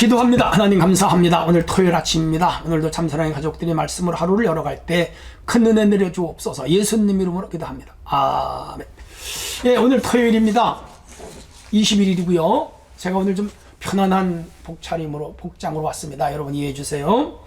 기도합니다. 하나님 감사합니다. 오늘 토요일 아침입니다. 오늘도 참사랑의 가족들이 말씀으로 하루를 열어갈 때 큰 은혜 내려주옵소서. 예수님 이름으로 기도합니다. 아멘. 예, 오늘 토요일입니다. 21일이고요. 제가 오늘 좀 편안한 복장으로 왔습니다. 여러분 이해해 주세요.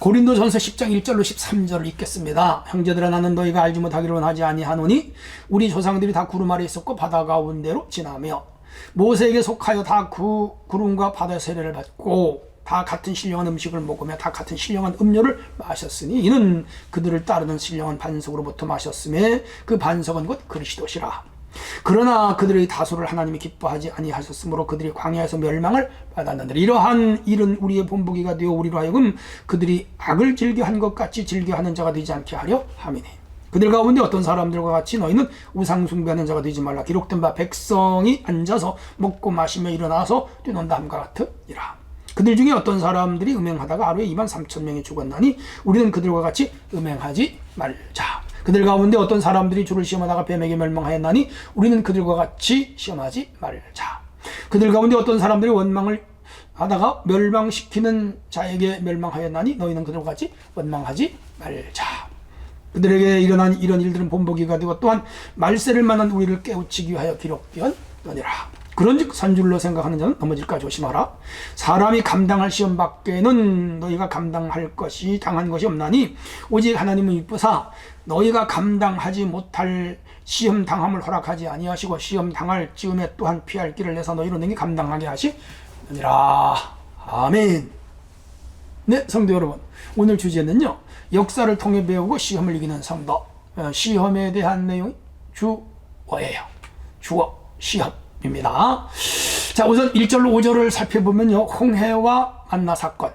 고린도전서 10장 1절로 13절을 읽겠습니다. 형제들아, 나는 너희가 알지 못하기로는 하지 아니하노니 우리 조상들이 다 구름 아래 있었고 바다 가운데로 지나며 모세에게 속하여 다 구름과 바다의 세례를 받고 다 같은 신령한 음식을 먹으며 다 같은 신령한 음료를 마셨으니 이는 그들을 따르는 신령한 반석으로부터 마셨음에 그 반석은 곧 그리스도시라. 그러나 그들의 다수를 하나님이 기뻐하지 아니하셨으므로 그들이 광야에서 멸망을 받았느니라. 이러한 일은 우리의 본보기가 되어 우리로 하여금 그들이 악을 즐겨한 것 같이 즐겨하는 자가 되지 않게 하려 함이니 그들 가운데 어떤 사람들과 같이 너희는 우상 숭배하는 자가 되지 말라. 기록된 바 백성이 앉아서 먹고 마시며 일어나서 뛰논다 함과 같으니라. 그들 중에 어떤 사람들이 음행하다가 하루에 2만 3천 명이 죽었나니 우리는 그들과 같이 음행하지 말자. 그들 가운데 어떤 사람들이 주를 시험하다가 뱀에게 멸망하였나니 우리는 그들과 같이 시험하지 말자. 그들 가운데 어떤 사람들이 원망을 하다가 멸망시키는 자에게 멸망하였나니 너희는 그들과 같이 원망하지 말자. 그들에게 일어난 이런 일들은 본보기가 되고 또한 말세를 만난 우리를 깨우치기 위하여 기록되었느니라. 그런즉 산줄로 생각하는 자는 넘어질까 조심하라. 사람이 감당할 시험 밖에는 너희가 감당할 것이 당한 것이 없나니 오직 하나님은 이쁘사 너희가 감당하지 못할 시험 당함을 허락하지 아니하시고 시험 당할 즈음에 또한 피할 길을 내서 너희로 능히 감당하게 하시느니라. 아멘. 네, 성도 여러분, 오늘 주제는요, 역사를 통해 배우고 시험을 이기는 성도. 시험에 대한 내용이 주어예요. 주어, 시험입니다. 자, 우선 1절로 5절을 살펴보면요, 홍해와 만나 사건.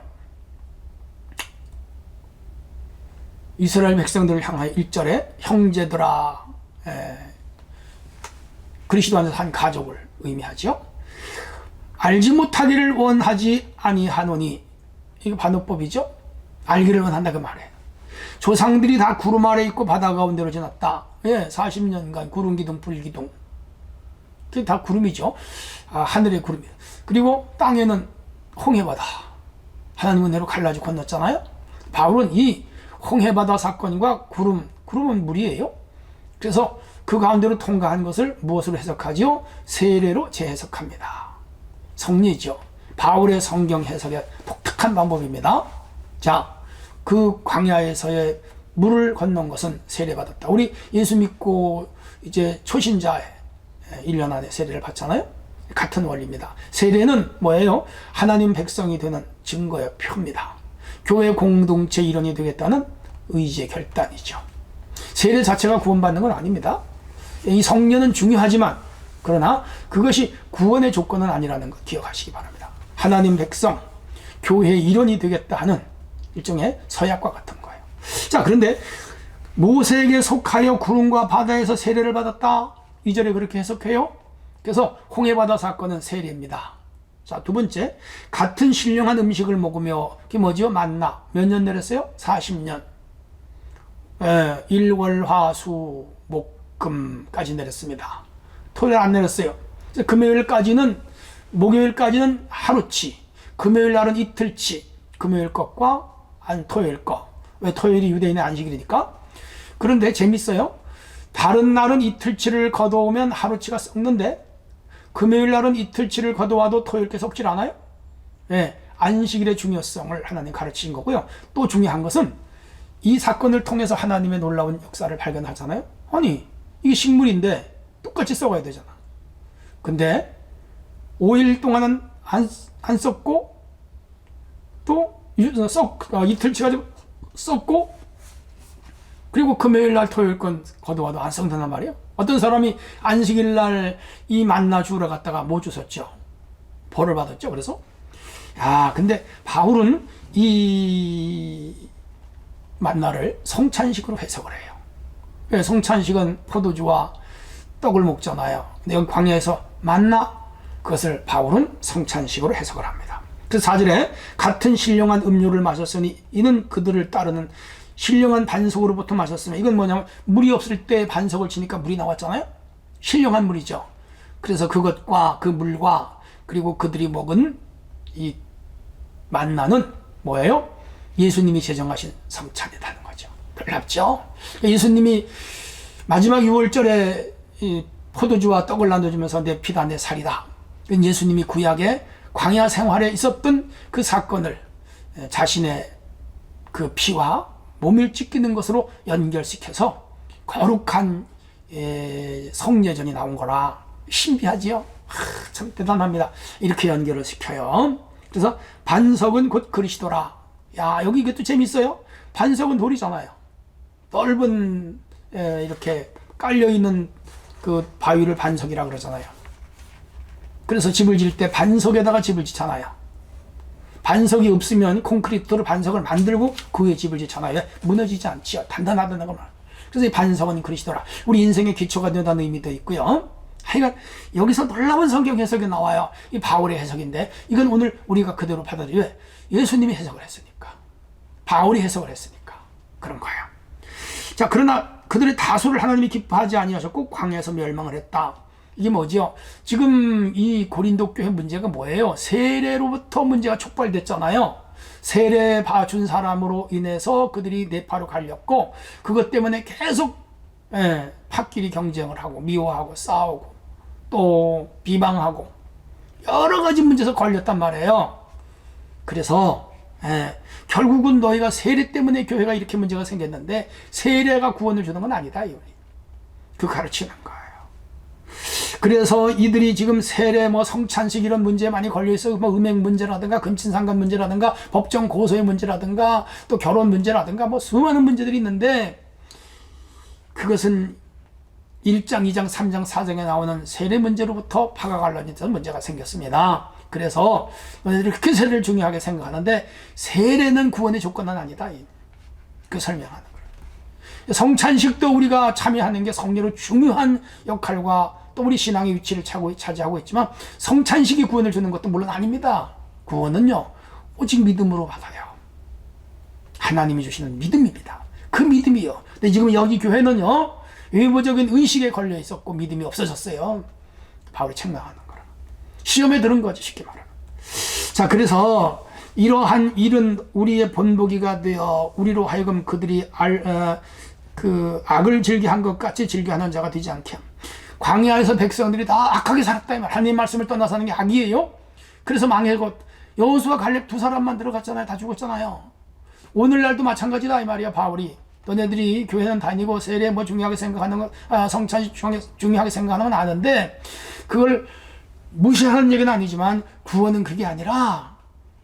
이스라엘 백성들을 향하여 1절에 형제들아, 그리스도 안에서 한 가족을 의미하죠. 알지 못하기를 원하지 아니하노니, 이거 반어법이죠. 알기를 원한다 그 말이에요. 조상들이 다 구름 아래 있고 바다 가운데로 지났다. 40년간 구름 기둥 불 기둥, 그게 다 구름이죠. 하늘의 구름이에요. 그리고 땅에는 홍해바다, 하나님 은혜로 갈라지고 건넜잖아요. 바울은 이 홍해바다 사건과 구름은 물이에요. 그래서 그 가운데로 통과한 것을 무엇으로 해석하지요? 세례로 재해석합니다. 성리죠. 바울의 성경 해석의 독특한 방법입니다. 자, 그 광야에서의 물을 건넌 것은 세례받았다. 우리 예수 믿고 이제 초신자의 1년 안에 세례를 받잖아요. 같은 원리입니다. 세례는 뭐예요? 하나님 백성이 되는 증거의 표입니다. 교회 공동체 일원이 되겠다는 의지의 결단이죠. 세례 자체가 구원받는 건 아닙니다. 이 성례는 중요하지만 그러나 그것이 구원의 조건은 아니라는 것 기억하시기 바랍니다. 하나님 백성, 교회의 일원이 되겠다 하는 일종의 서약과 같은 거예요. 자, 그런데 모세에게 속하여 구름과 바다에서 세례를 받았다. 2절에 그렇게 해석해요. 그래서 홍해바다 사건은 세례입니다. 자, 두 번째, 같은 신령한 음식을 먹으며, 그게 뭐죠? 만나. 몇 년 내렸어요? 40년. 일월화수 목금까지 내렸습니다. 토요일 안 내렸어요. 목요일까지는 하루치, 금요일 날은 이틀치, 금요일 것과 토요일 것. 왜? 토요일이 유대인의 안식일이니까. 그런데 재밌어요. 다른 날은 이틀치를 거두면 하루치가 썩는데 금요일 날은 이틀치를 거두어도 토요일께 썩질 않아요? 안식일의 중요성을 하나님 가르치신 거고요. 또 중요한 것은 이 사건을 통해서 하나님의 놀라운 역사를 발견하잖아요. 아니, 이게 식물인데 똑같이 썩어야 되잖아. 근데 5일 동안은 안 썩고 또 이틀치가 썩고 그리고 금요일 날 토요일 건 거두어도 안 썩는단 말이에요. 어떤 사람이 안식일 날 이 만나 주우러 갔다가 못 주웠죠. 벌을 받았죠. 그래서 근데 바울은 이 만나를 성찬식으로 해석을 해요. 성찬식은 포도주와 떡을 먹잖아요. 근데 여기 광야에서 만나, 그것을 바울은 성찬식으로 해석을 합니다. 그래서 4절에 같은 신령한 음료를 마셨으니 이는 그들을 따르는 신령한 반석으로부터 마셨으면, 이건 뭐냐면 물이 없을 때 반석을 치니까 물이 나왔잖아요. 신령한 물이죠. 그래서 그것과 그 물과 그리고 그들이 먹은 이 만나는 뭐예요? 예수님이 제정하신 성찬이라는 거죠. 놀랍죠? 예수님이 마지막 6월절에 포도주와 떡을 나눠주면서 내 피다 내 살이다. 예수님이 구약의 광야 생활에 있었던 그 사건을 자신의 그 피와 몸을 찢기는 것으로 연결시켜서 거룩한 성례전이 나온 거라 신비하지요? 참 대단합니다. 이렇게 연결을 시켜요. 그래서 반석은 곧 그리스도라. 야, 여기 이것도 재밌어요. 반석은 돌이잖아요. 넓은 이렇게 깔려있는 그 바위를 반석이라 그러잖아요. 그래서 집을 질 때 반석에다가 집을 짓잖아요. 반석이 없으면 콘크리트로 반석을 만들고 그 위에 집을 짓잖아요. 무너지지 않지요. 단단하다는 걸. 그래서 이 반석은 그리스도라. 우리 인생의 기초가 된다는 의미도 있고요. 하여간 여기서 놀라운 성경 해석이 나와요. 이 바울의 해석인데 이건 오늘 우리가 그대로 받아들여요. 왜? 예수님이 해석을 했으니까. 바울이 해석을 했으니까. 그런 거예요. 자, 그러나 그들의 다수를 하나님이 기뻐하지 아니하셨고 광야에서 멸망을 했다. 이게 뭐죠? 지금 이 고린도 교회 문제가 뭐예요? 세례로부터 문제가 촉발됐잖아요. 세례 봐준 사람으로 인해서 그들이 네파로 갈렸고 그것 때문에 계속 팥끼리 경쟁을 하고 미워하고 싸우고 또 비방하고 여러 가지 문제에서 걸렸단 말이에요. 그래서 결국은 너희가 세례 때문에 교회가 이렇게 문제가 생겼는데 세례가 구원을 주는 건 아니다. 그 가르치는 거예요. 그래서 이들이 지금 세례 성찬식 이런 문제에 많이 걸려있어요. 음행 문제라든가 금친상간 문제라든가 법정 고소의 문제라든가 또 결혼 문제라든가 수많은 문제들이 있는데 그것은 1장, 2장, 3장, 4장에 나오는 세례 문제로부터 파가 갈라져서 문제가 생겼습니다. 그래서 너희들이 그렇게 세례를 중요하게 생각하는데 세례는 구원의 조건은 아니다. 그 설명하는 거예요. 성찬식도 우리가 참여하는 게 성례로 중요한 역할과 또 우리 신앙의 위치를 차지하고 있지만 성찬식이 구원을 주는 것도 물론 아닙니다. 구원은요 오직 믿음으로 받아요. 하나님이 주시는 믿음입니다. 그 믿음이요. 근데 지금 여기 교회는요 외부적인 의식에 걸려 있었고 믿음이 없어졌어요. 바울이 책망하는 거라. 시험에 들은 거지 쉽게 말하면. 자, 그래서 이러한 일은 우리의 본보기가 되어 우리로 하여금 그들이 악을 즐겨한 것 같이 즐겨하는 자가 되지 않게. 광야에서 백성들이 다 악하게 살았다. 하나님 말씀을 떠나서 하는 게 악이에요. 그래서 망해고 여호수아 칼렙 두 사람만 들어갔잖아요. 다 죽었잖아요. 오늘날도 마찬가지다 이 말이야. 바울이 너네들이 교회는 다니고 세례 중요하게 생각하는 건 성찬이 중요하게 생각하는 건 아는데 그걸 무시하는 얘기는 아니지만 구원은 그게 아니라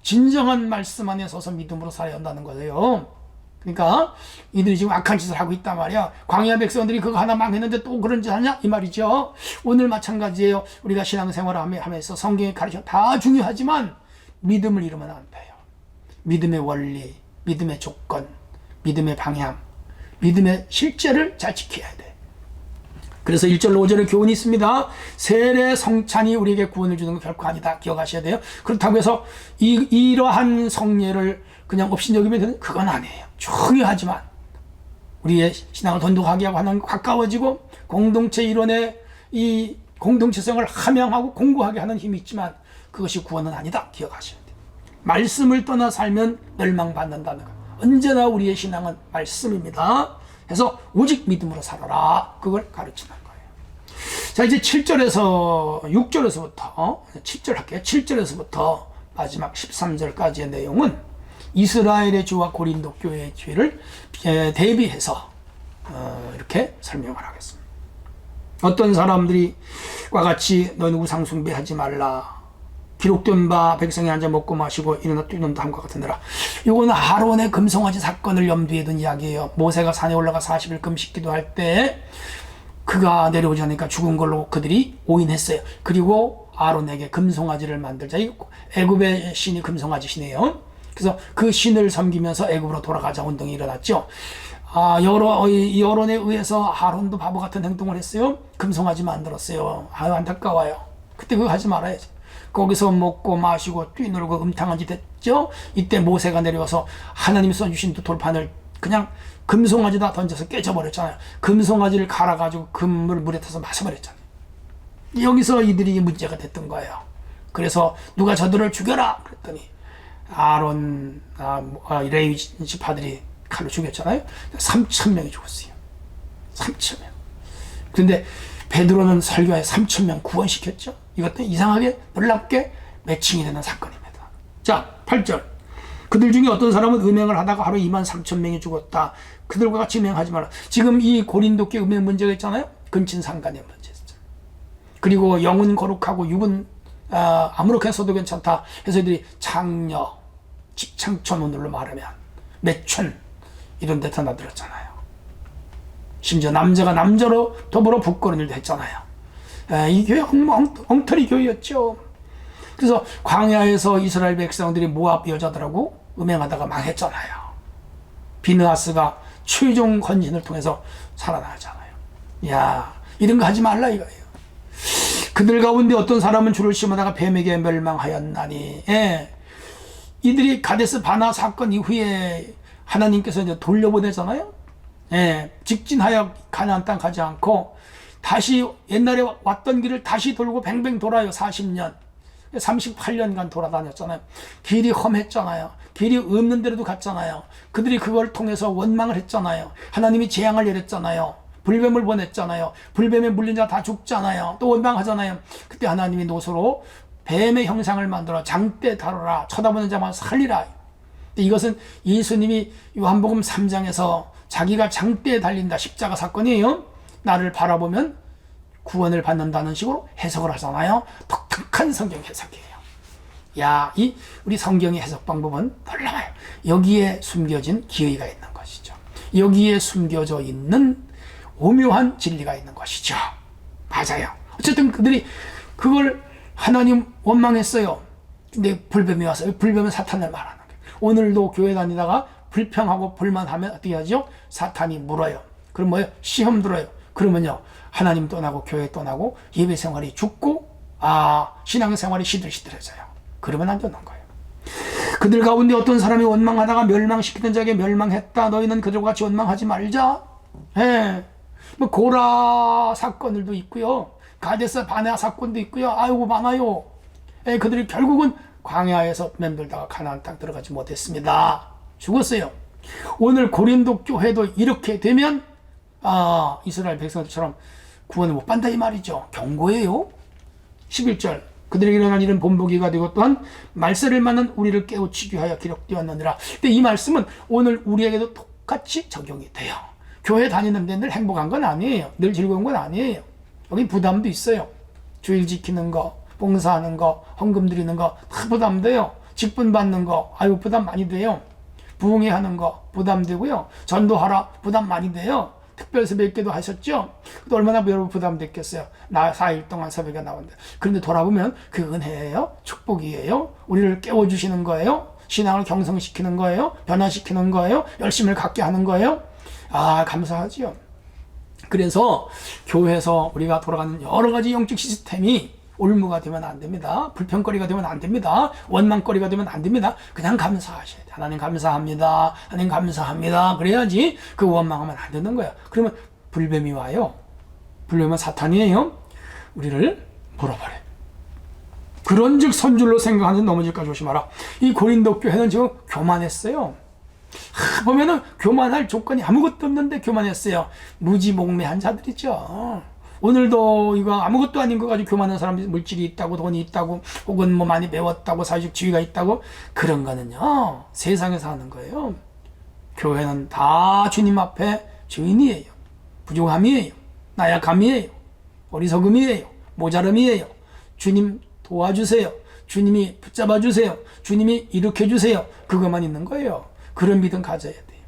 진정한 말씀 안에 서서 믿음으로 살아야 한다는 거예요. 그러니까 이들이 지금 악한 짓을 하고 있단 말이야. 광야 백성들이 그거 하나 망했는데 또 그런 짓 하냐? 이 말이죠. 오늘 마찬가지예요. 우리가 신앙생활을 하면서 성경에 가르쳐 다 중요하지만 믿음을 잃으면 안 돼요. 믿음의 원리, 믿음의 조건, 믿음의 방향, 믿음의 실제를 잘 지켜야 돼. 그래서 1절 5절에 교훈이 있습니다. 세례 성찬이 우리에게 구원을 주는 건 결코 아니다. 기억하셔야 돼요. 그렇다고 해서 이러한 성례를 그냥 없이 여기면 그건 아니에요. 중요하지만 우리의 신앙을 돈독하게 하고 하나님과 가까워지고 공동체 일원의 이 공동체성을 함양하고 공고하게 하는 힘이 있지만 그것이 구원은 아니다. 기억하셔야 돼요. 말씀을 떠나 살면 멸망받는다는 거. 언제나 우리의 신앙은 말씀입니다. 그래서 오직 믿음으로 살아라. 그걸 가르치는 거예요. 자, 이제 7절에서 6절에서부터 7절 할게요. 7절에서부터 마지막 13절까지의 내용은 이스라엘의 죄와 고린도 교회의 죄를 대비해서 이렇게 설명을 하겠습니다. 어떤 사람들이 과 같이 너는 우상 숭배하지 말라. 기록된 바 백성이 앉아 먹고 마시고 일어나 뛰는 다음과 같으니라. 이거는 아론의 금송아지 사건을 염두에 둔 이야기예요. 모세가 산에 올라가 40일 금식 기도할 때 그가 내려오지 않으니까 죽은 걸로 그들이 오인했어요. 그리고 아론에게 금송아지를 만들자. 애굽의 신이 금송아지 신이에요. 그래서 그 신을 섬기면서 애굽으로 돌아가자 운동이 일어났죠. 여론에 의해서 아론도 바보 같은 행동을 했어요. 금송아지 만들었어요. 안타까워요. 그때 그거 하지 말아야지. 거기서 먹고 마시고 뛰놀고 음탕한 짓 했죠. 이때 모세가 내려와서 하나님이 써주신 두 돌판을 그냥 금송아지다 던져서 깨져버렸잖아요. 금송아지를 갈아가지고 금을 물에 타서 마셔버렸잖아요. 여기서 이들이 문제가 됐던 거예요. 그래서 누가 저들을 죽여라 그랬더니 아론, 레위 지파들이 칼로 죽였잖아요. 3,000명이 죽었어요. 3,000명. 그런데 베드로는 설교에 3,000명 구원시켰죠. 이것도 이상하게 놀랍게 매칭이 되는 사건입니다. 자, 8절. 그들 중에 어떤 사람은 음행을 하다가 하루 23,000명이 죽었다. 그들과 같이 음행하지 마라. 지금 이 고린도교 음행 문제가 있잖아요. 근친상간의 문제죠. 그리고 영은 거룩하고 육은 아무렇게 써도 괜찮다 해서 이들이 장녀, 집창촌 오늘로 말하면 매춘 이런 데 드나들었잖아요. 심지어 남자가 남자로 더불어 부끄러운 일도 했잖아요. 이 교회 엉터리 교회였죠. 그래서 광야에서 이스라엘 백성들이 모압 여자들하고 음행하다가 망했잖아요. 비느하스가 최종 건진을 통해서 살아나잖아요. 야, 이런 거 하지 말라 이거예요. 그들 가운데 어떤 사람은 줄을 심어다가 뱀에게 멸망하였나니. 이들이 가데스 바나 사건 이후에 하나님께서 이제 돌려보내잖아요. 직진하여 가나안 땅 가지 않고 다시 옛날에 왔던 길을 다시 돌고 뱅뱅 돌아요. 40년 38년간 돌아다녔잖아요. 길이 험했잖아요. 길이 없는 데로도 갔잖아요. 그들이 그걸 통해서 원망을 했잖아요. 하나님이 재앙을 내렸잖아요. 불뱀을 보냈잖아요. 불뱀에 물린 자 다 죽잖아요. 또 원망하잖아요. 그때 하나님이 노소로 뱀의 형상을 만들어 장대 다루라. 쳐다보는 자만 살리라. 이것은 예수님이 요한복음 3장에서 자기가 장대에 달린다 십자가 사건이에요. 나를 바라보면 구원을 받는다는 식으로 해석을 하잖아요. 독특한 성경 해석이에요. 야, 이 우리 성경의 해석 방법은 놀라워요. 여기에 숨겨진 기의가 있는 것이죠. 여기에 숨겨져 있는 오묘한 진리가 있는 것이죠. 맞아요. 어쨌든 그들이 그걸 하나님 원망했어요. 근데 불뱀이 왔어요. 불뱀은 사탄을 말하는 거예요. 오늘도 교회 다니다가 불평하고 불만하면 어떻게 하죠? 사탄이 물어요. 그럼 뭐예요? 시험 들어요. 그러면요, 하나님 떠나고 교회 떠나고 예배 생활이 죽고 신앙 생활이 시들시들해져요. 그러면 안 되는 거예요. 그들 가운데 어떤 사람이 원망하다가 멸망시키던 자에게 멸망했다. 너희는 그들과 같이 원망하지 말자. 뭐 고라 사건들도 있고요. 가데스 바네아 사건도 있고요. 아이고 많아요. 그들이 결국은 광야에서 맴돌다가 가나안 땅 들어가지 못했습니다. 죽었어요. 오늘 고린도 교회도 이렇게 되면 이스라엘 백성들처럼 구원을 못 받는다 이 말이죠. 경고예요. 11절. 그들에게 일어난 일은 본보기가 되고 또한 말세를 만난 우리를 깨우치기 위하여 기록되었느니라. 근데 이 말씀은 오늘 우리에게도 똑같이 적용이 돼요. 교회 다니는데 늘 행복한 건 아니에요. 늘 즐거운 건 아니에요. 여기 부담도 있어요. 주일 지키는 거, 봉사하는 거, 헌금 드리는 거 다 부담돼요. 직분 받는 거, 아유 부담 많이 돼요. 부흥회 하는 거 부담되고요. 전도하라 부담 많이 돼요. 특별 새벽기도 하셨죠? 또 얼마나 여러분 부담됐겠어요. 나 4일 동안 새벽에 나온다. 그런데 돌아보면 그 은혜예요. 축복이에요. 우리를 깨워주시는 거예요. 신앙을 경성시키는 거예요. 변화시키는 거예요. 열심을 갖게 하는 거예요. 감사하지요. 그래서 교회에서 우리가 돌아가는 여러 가지 영적 시스템이 올무가 되면 안 됩니다. 불평거리가 되면 안 됩니다. 원망거리가 되면 안 됩니다. 그냥 감사하셔야 돼요. 하나님 감사합니다. 하나님 감사합니다. 그래야지 그 원망하면 안 되는 거예요. 그러면 불뱀이 와요. 불뱀은 사탄이에요. 우리를 물어버려요. 그런즉 선줄로 생각하는 넘어질까 조심하라. 이 고린도 교회는 지금 교만했어요. 보면은 교만할 조건이 아무것도 없는데 교만했어요. 무지몽매한 자들이죠. 오늘도 이거 아무것도 아닌 거 가지고 교만한 사람이 물질이 있다고 돈이 있다고 혹은 뭐 많이 배웠다고 사회적 지위가 있다고 그런 거는요 세상에서 하는 거예요. 교회는 다 주님 앞에 죄인이에요. 부족함이에요. 나약함이에요. 어리석음이에요. 모자름이에요. 주님 도와주세요. 주님이 붙잡아 주세요. 주님이 일으켜 주세요. 그것만 있는 거예요. 그런 믿음 가져야 돼요.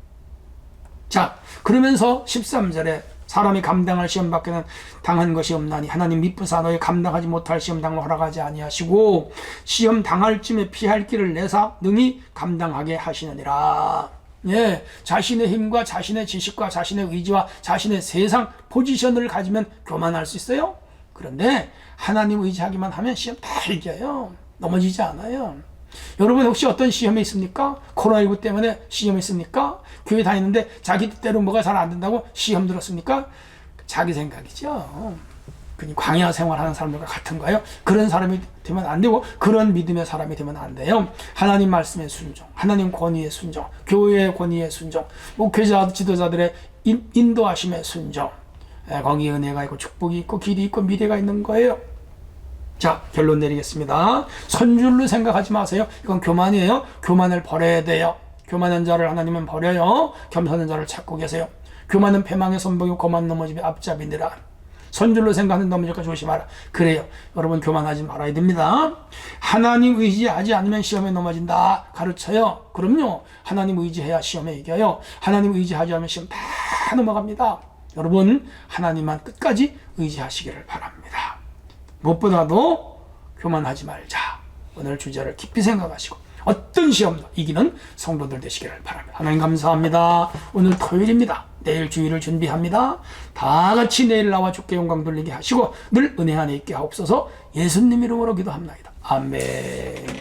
자, 그러면서 13절에 사람이 감당할 시험 밖에는 당한 것이 없나니 하나님 미쁘사 너희 감당하지 못할 시험 당을 허락하지 아니하시고 시험 당할 쯤에 피할 길을 내사 능히 감당하게 하시느니라. 자신의 힘과 자신의 지식과 자신의 의지와 자신의 세상 포지션을 가지면 교만할 수 있어요. 그런데 하나님 의지하기만 하면 시험 다 이겨요. 넘어지지 않아요. 여러분 혹시 어떤 시험이 있습니까? 코로나19 때문에 시험이 있습니까? 교회 다니는데 자기 뜻대로 뭐가 잘 안 된다고 시험 들었습니까? 자기 생각이죠. 그니 광야 생활하는 사람들과 같은 거예요. 그런 사람이 되면 안 되고 그런 믿음의 사람이 되면 안 돼요. 하나님 말씀의 순종, 하나님 권위의 순종, 교회의 권위의 순종, 목회자 지도자들의 인도하심의 순종. 거기에 은혜가 있고 축복이 있고 길이 있고 미래가 있는 거예요. 자, 결론 내리겠습니다. 선줄로 생각하지 마세요. 이건 교만이에요. 교만을 버려야 돼요. 교만한 자를 하나님은 버려요. 겸손한 자를 찾고 계세요. 교만은 패망의 선봉이고 거만 넘어짐이 앞잡이니라. 선줄로 생각하는 넘어질까 조심하라. 그래요. 여러분 교만하지 말아야 됩니다. 하나님 의지하지 않으면 시험에 넘어진다. 가르쳐요. 그럼요. 하나님 의지해야 시험에 이겨요. 하나님 의지하지 않으면 시험 다 넘어갑니다. 여러분 하나님만 끝까지 의지하시기를 바랍니다. 무엇보다도 교만하지 말자. 오늘 주제를 깊이 생각하시고 어떤 시험도 이기는 성도들 되시기를 바랍니다. 하나님 감사합니다. 오늘 토요일입니다. 내일 주일을 준비합니다. 다 같이 내일 나와 주께 영광 돌리게 하시고 늘 은혜 안에 있게 하옵소서. 예수님 이름으로 기도합니다. 아멘.